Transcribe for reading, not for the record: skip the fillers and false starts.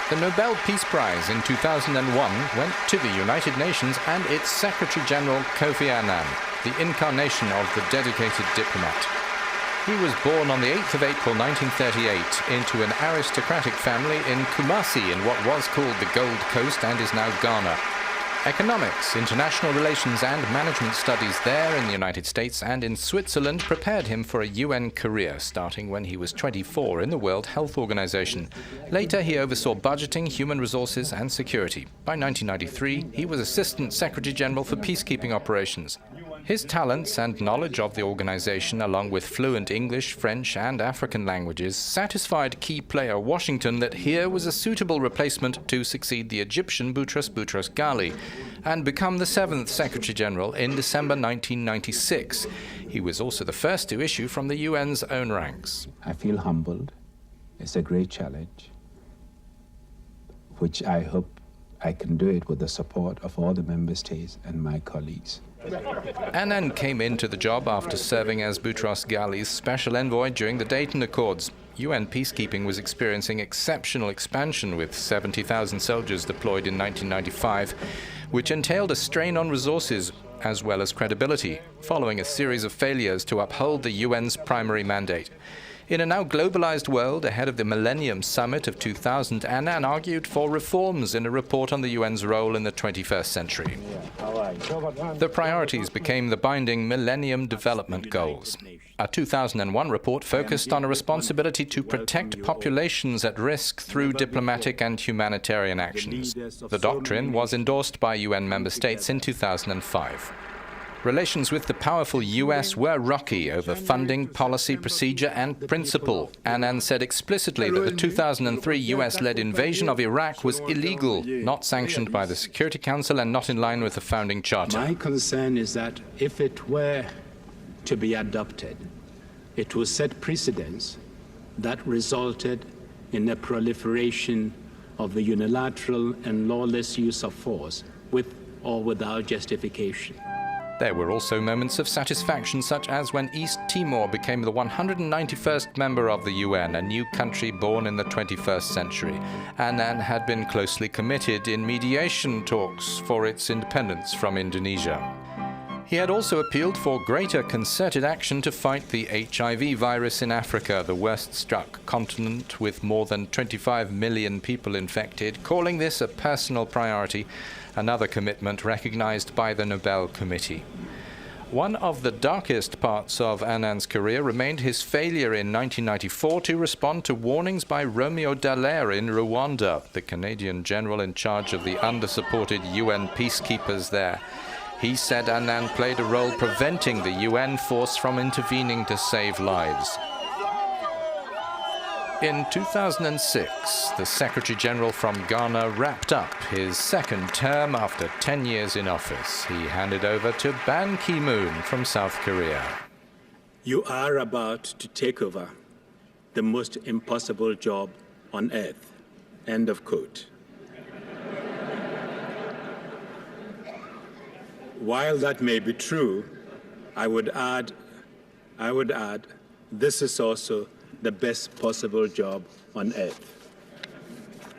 The Nobel Peace Prize in 2001 went to the United Nations and its Secretary-General Kofi Annan, the incarnation of the dedicated diplomat. He was born on the 8th of April 1938 into an aristocratic family in Kumasi in what was called the Gold Coast and is now Ghana. Economics, international relations and management studies there in the United States and in Switzerland prepared him for a UN career, starting when he was 24 in the World Health Organization. Later, he oversaw budgeting, human resources and security. By 1993, he was Assistant Secretary-General for Peacekeeping Operations. His talents and knowledge of the organization, along with fluent English, French and African languages, satisfied key player Washington that here was a suitable replacement to succeed the Egyptian Boutros Ghali and become the 7th Secretary-General in December 1996. He was also the first to issue from the UN's own ranks. I feel humbled. It's a great challenge, which I hope I can do it with the support of all the member states and my colleagues. Annan came into the job after serving as Boutros Ghali's special envoy during the Dayton Accords. UN peacekeeping was experiencing exceptional expansion with 70,000 soldiers deployed in 1995, which entailed a strain on resources as well as credibility, following a series of failures to uphold the UN's primary mandate. In a now globalized world, ahead of the Millennium Summit of 2000, Annan argued for reforms in a report on the UN's role in the 21st century. The priorities became the binding Millennium Development Goals. A 2001 report focused on a responsibility to protect populations at risk through diplomatic and humanitarian actions. The doctrine was endorsed by UN member states in 2005. Relations with the powerful US were rocky over funding, policy, procedure and principle. Annan said explicitly that the 2003 US-led invasion of Iraq was illegal, not sanctioned by the Security Council and not in line with the founding charter. My concern is that if it were to be adopted, it will set precedents that resulted in a proliferation of the unilateral and lawless use of force, with or without justification. There were also moments of satisfaction, such as when East Timor became the 191st member of the UN, a new country born in the 21st century. Annan had been closely committed in mediation talks for its independence from Indonesia. He had also appealed for greater concerted action to fight the HIV virus in Africa, the worst-struck continent with more than 25 million people infected, calling this a personal priority, another commitment recognized by the Nobel Committee. One of the darkest parts of Annan's career remained his failure in 1994 to respond to warnings by Romeo Dallaire in Rwanda, the Canadian general in charge of the under-supported UN peacekeepers there. He said Annan played a role preventing the UN force from intervening to save lives. In 2006, the Secretary-General from Ghana wrapped up his second term after 10 years in office. He handed over to Ban Ki-moon from South Korea. You are about to take over the most impossible job on earth. End of quote. While that may be true, I would add, this is also the best possible job on earth.